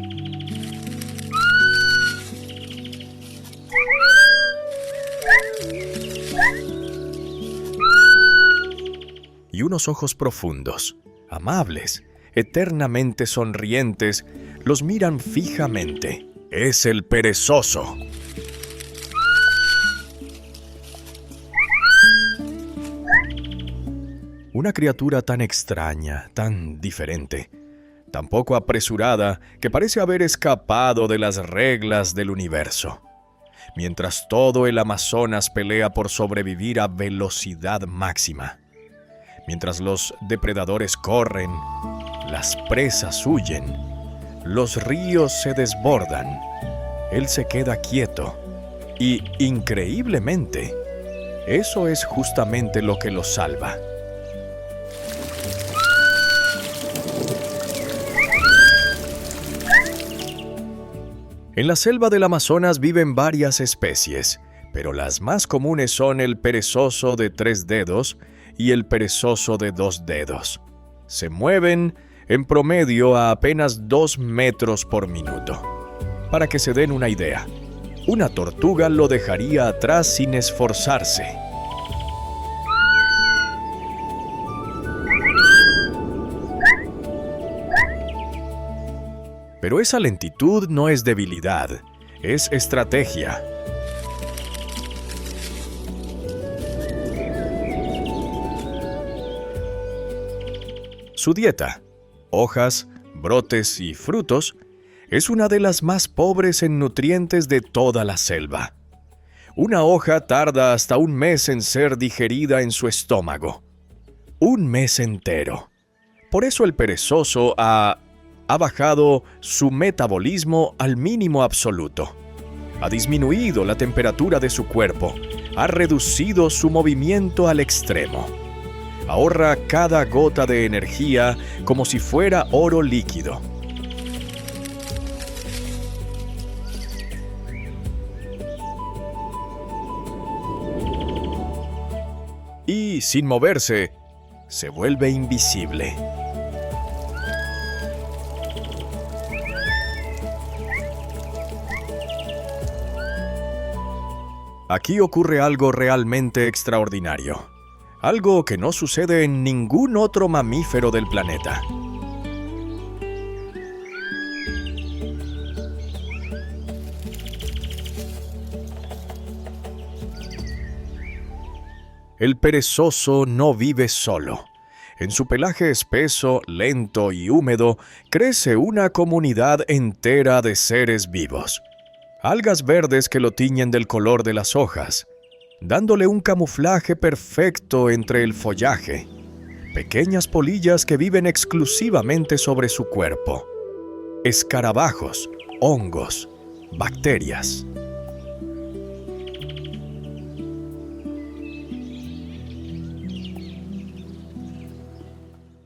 Y unos ojos profundos, amables, eternamente sonrientes, los miran fijamente. Es el perezoso. Una criatura tan extraña, tan diferente, tan poco apresurada, que parece haber escapado de las reglas del universo. Mientras todo el Amazonas pelea por sobrevivir a velocidad máxima. Mientras los depredadores corren, las presas huyen, los ríos se desbordan, él se queda quieto y, increíblemente, eso es justamente lo que lo salva. En la selva del Amazonas viven varias especies, pero las más comunes son el perezoso de 3 dedos y el perezoso de 2 dedos. Se mueven en promedio a apenas 2 metros por minuto. Para que se den una idea, una tortuga lo dejaría atrás sin esforzarse. Pero esa lentitud no es debilidad, es estrategia. Su dieta, hojas, brotes y frutos, es una de las más pobres en nutrientes de toda la selva. Una hoja tarda hasta 1 mes en ser digerida en su estómago. 1 mes entero. Por eso el perezoso ha bajado su metabolismo al mínimo absoluto. Ha disminuido la temperatura de su cuerpo. Ha reducido su movimiento al extremo. Ahorra cada gota de energía como si fuera oro líquido. Y, sin moverse, se vuelve invisible. Aquí ocurre algo realmente extraordinario. Algo que no sucede en ningún otro mamífero del planeta. El perezoso no vive solo. En su pelaje espeso, lento y húmedo, crece una comunidad entera de seres vivos. Algas verdes que lo tiñen del color de las hojas, dándole un camuflaje perfecto entre el follaje. Pequeñas polillas que viven exclusivamente sobre su cuerpo. Escarabajos, hongos, bacterias.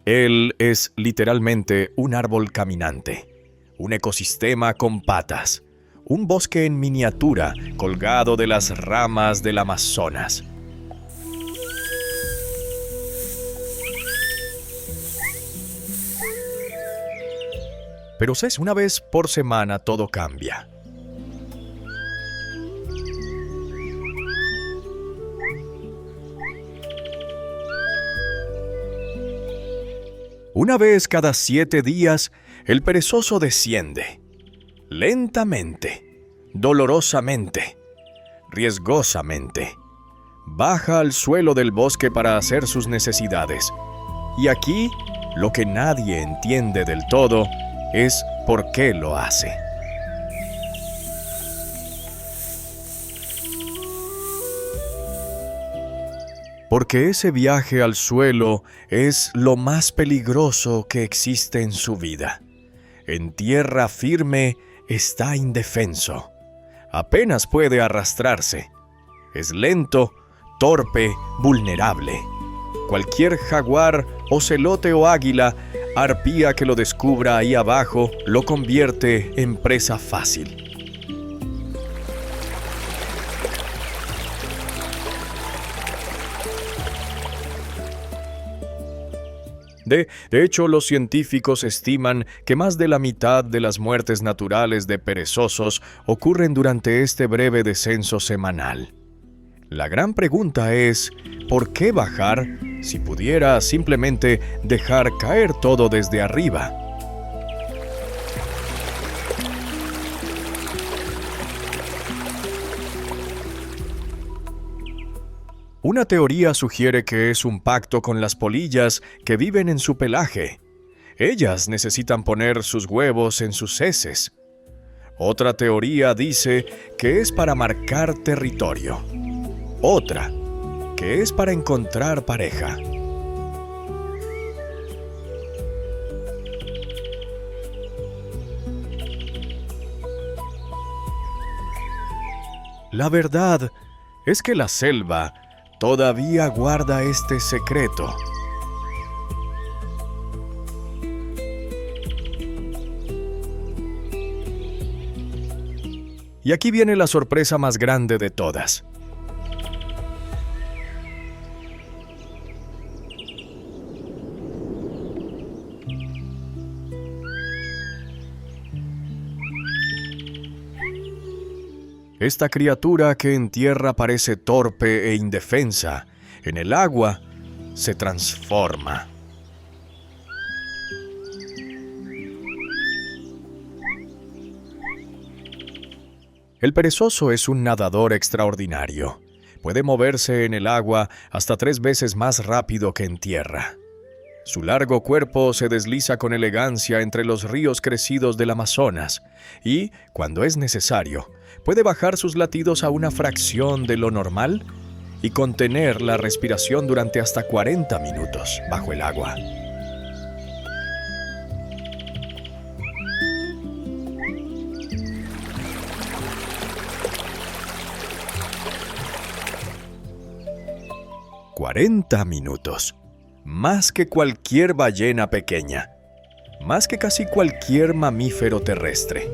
Él es literalmente un árbol caminante, un ecosistema con patas, un bosque en miniatura colgado de las ramas del Amazonas. Pero ¿sabes? Una vez por semana todo cambia. Una vez cada 7 días, el perezoso desciende. Lentamente, dolorosamente, riesgosamente. Baja al suelo del bosque para hacer sus necesidades. Y aquí, lo que nadie entiende del todo es por qué lo hace. Porque ese viaje al suelo es lo más peligroso que existe en su vida. En tierra firme está indefenso. Apenas puede arrastrarse. Es lento, torpe, vulnerable. Cualquier jaguar, ocelote o águila, arpía que lo descubra ahí abajo, lo convierte en presa fácil. De hecho, los científicos estiman que más de la mitad de las muertes naturales de perezosos ocurren durante este breve descenso semanal. La gran pregunta es, ¿por qué bajar si pudiera simplemente dejar caer todo desde arriba? Una teoría sugiere que es un pacto con las polillas que viven en su pelaje. Ellas necesitan poner sus huevos en sus heces. Otra teoría dice que es para marcar territorio. Otra, que es para encontrar pareja. La verdad es que la selva todavía guarda este secreto. Y aquí viene la sorpresa más grande de todas. Esta criatura que en tierra parece torpe e indefensa, en el agua se transforma. El perezoso es un nadador extraordinario. Puede moverse en el agua hasta 3 veces más rápido que en tierra. Su largo cuerpo se desliza con elegancia entre los ríos crecidos del Amazonas y, cuando es necesario, puede bajar sus latidos a una fracción de lo normal y contener la respiración durante hasta 40 minutos bajo el agua. ¡40 minutos! Más que cualquier ballena pequeña, más que casi cualquier mamífero terrestre.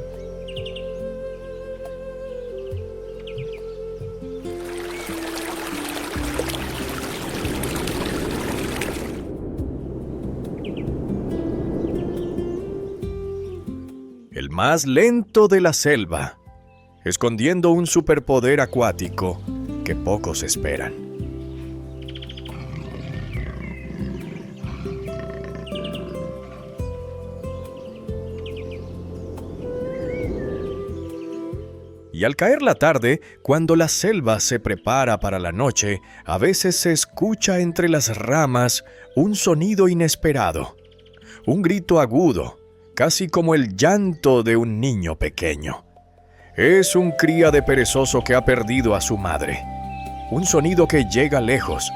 El más lento de la selva, escondiendo un superpoder acuático que pocos esperan. Y al caer la tarde, cuando la selva se prepara para la noche, a veces se escucha entre las ramas un sonido inesperado, un grito agudo, casi como el llanto de un niño pequeño. Es un cría de perezoso que ha perdido a su madre. Un sonido que llega lejos,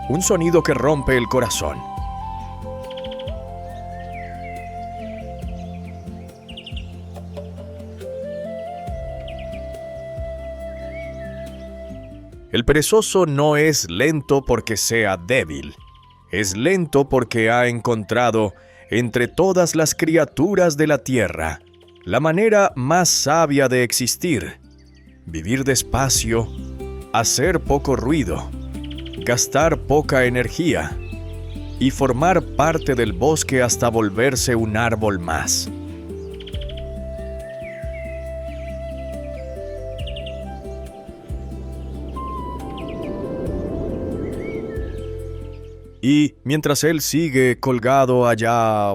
un sonido que rompe el corazón. El perezoso no es lento porque sea débil. Es lento porque ha encontrado, entre todas las criaturas de la tierra, la manera más sabia de existir. Vivir despacio, hacer poco ruido, gastar poca energía y formar parte del bosque hasta volverse un árbol más. Y mientras él sigue colgado allá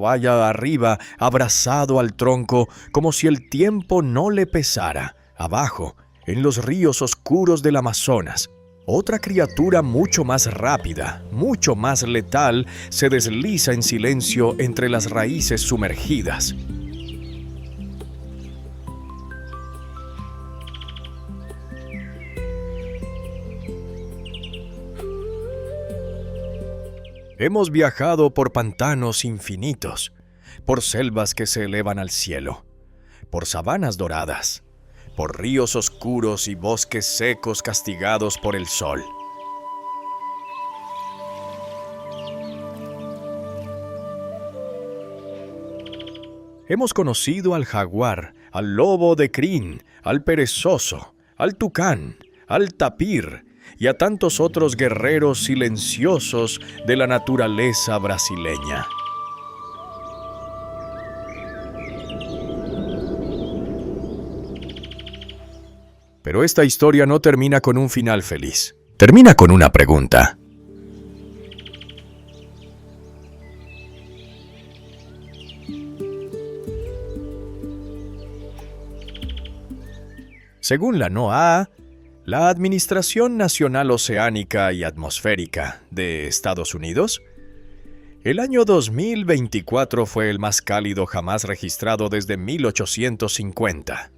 arriba, abrazado al tronco, como si el tiempo no le pesara, abajo, en los ríos oscuros del Amazonas, otra criatura mucho más rápida, mucho más letal, se desliza en silencio entre las raíces sumergidas. Hemos viajado por pantanos infinitos, por selvas que se elevan al cielo, por sabanas doradas, por ríos oscuros y bosques secos castigados por el sol. Hemos conocido al jaguar, al lobo de crin, al perezoso, al tucán, al tapir, y a tantos otros guerreros silenciosos de la naturaleza brasileña. Pero esta historia no termina con un final feliz. Termina con una pregunta. Según la NOAA, la Administración Nacional Oceánica y Atmosférica de Estados Unidos, el año 2024 fue el más cálido jamás registrado desde 1850.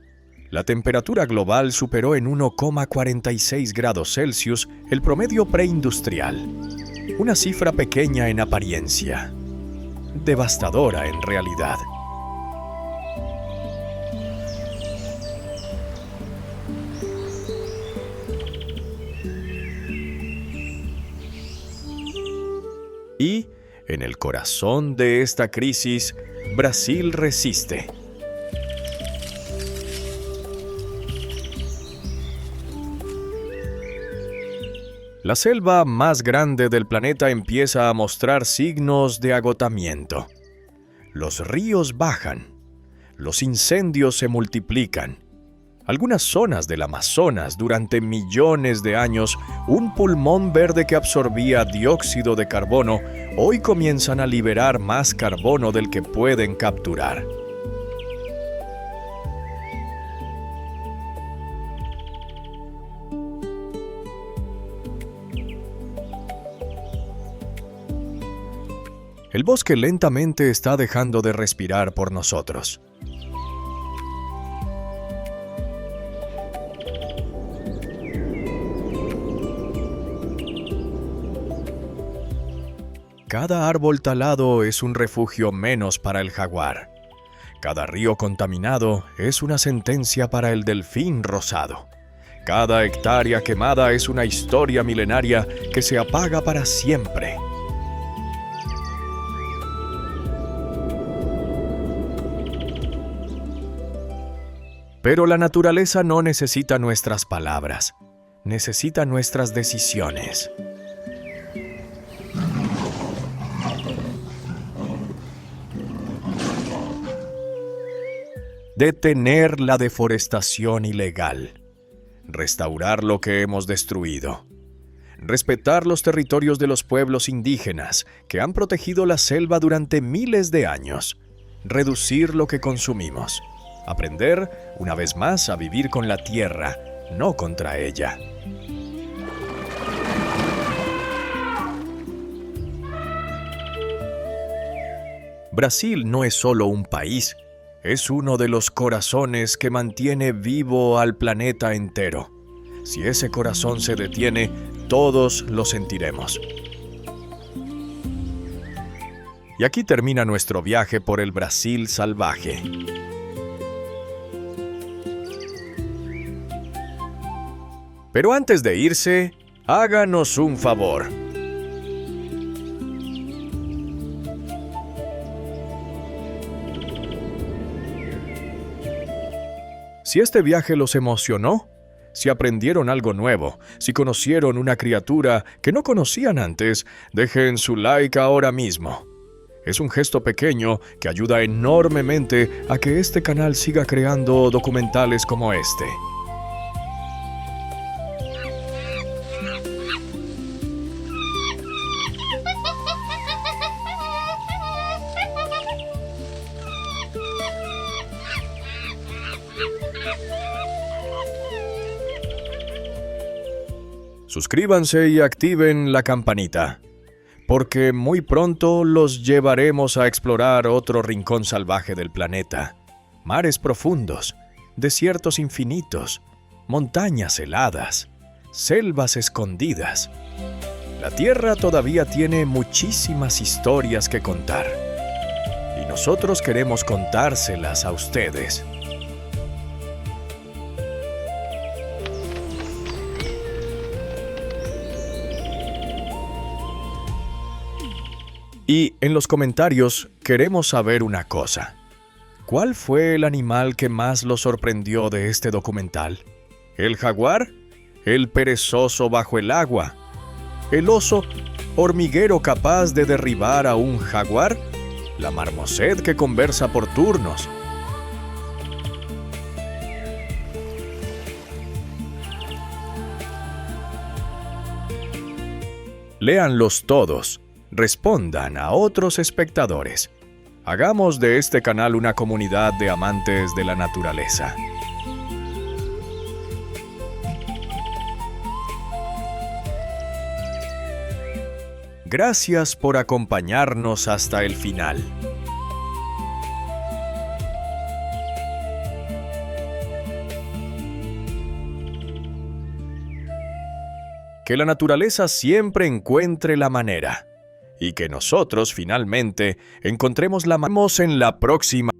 La temperatura global superó en 1,46 grados Celsius el promedio preindustrial, una cifra pequeña en apariencia, devastadora en realidad. Y, en el corazón de esta crisis, Brasil resiste. La selva más grande del planeta empieza a mostrar signos de agotamiento. Los ríos bajan, los incendios se multiplican. Algunas zonas del Amazonas, durante millones de años, un pulmón verde que absorbía dióxido de carbono, hoy comienzan a liberar más carbono del que pueden capturar. El bosque lentamente está dejando de respirar por nosotros. Cada árbol talado es un refugio menos para el jaguar. Cada río contaminado es una sentencia para el delfín rosado. Cada hectárea quemada es una historia milenaria que se apaga para siempre. Pero la naturaleza no necesita nuestras palabras, necesita nuestras decisiones. Detener la deforestación ilegal, restaurar lo que hemos destruido, respetar los territorios de los pueblos indígenas que han protegido la selva durante miles de años, reducir lo que consumimos. Aprender, una vez más, a vivir con la tierra, no contra ella. Brasil no es solo un país, es uno de los corazones que mantiene vivo al planeta entero. Si ese corazón se detiene, todos lo sentiremos. Y aquí termina nuestro viaje por el Brasil salvaje. Pero antes de irse, háganos un favor. Si este viaje los emocionó, si aprendieron algo nuevo, si conocieron una criatura que no conocían antes, dejen su like ahora mismo. Es un gesto pequeño que ayuda enormemente a que este canal siga creando documentales como este. Suscríbanse y activen la campanita, porque muy pronto los llevaremos a explorar otro rincón salvaje del planeta. Mares profundos, desiertos infinitos, montañas heladas, selvas escondidas. La Tierra todavía tiene muchísimas historias que contar, y nosotros queremos contárselas a ustedes. Y en los comentarios queremos saber una cosa. ¿Cuál fue el animal que más los sorprendió de este documental? ¿El jaguar? ¿El perezoso bajo el agua? ¿El oso hormiguero capaz de derribar a un jaguar? ¿La marmoset que conversa por turnos? Léanlos todos. Respondan a otros espectadores. Hagamos de este canal una comunidad de amantes de la naturaleza. Gracias por acompañarnos hasta el final. Que la naturaleza siempre encuentre la manera. Y que nosotros finalmente encontremos la manera en la próxima.